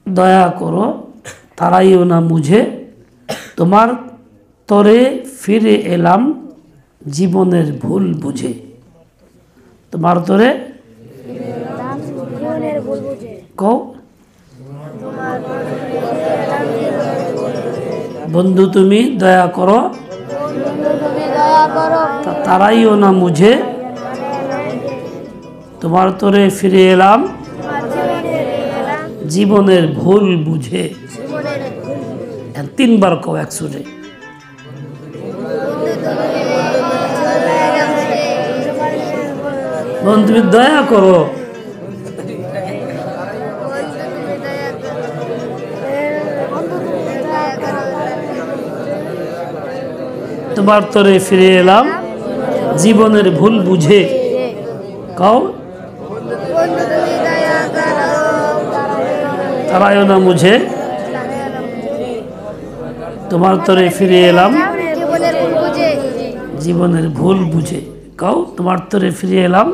দয়া করো, তাড়াইও না মুঝে, তোমার তরে ফিরে এলাম জীবনের ভুল বুঝে। তোমার তরে কও বন্ধু তুমি দয়া করো, তাড়াইও না মুঝে, তোমার তরে ফিরে এলাম জীবনের ভুল বুঝে। 3 বার কও একসুরে। বন্ধু তুমি দয়া করো, তোমার তরে ফিরে এলাম জীবনের ভুল বুঝে। কও তাড়াইও না মুঝে, তোমার তরে ফিরে এলাম জীবনের ভুল বুঝে। কও তোমার তরে ফিরে এলাম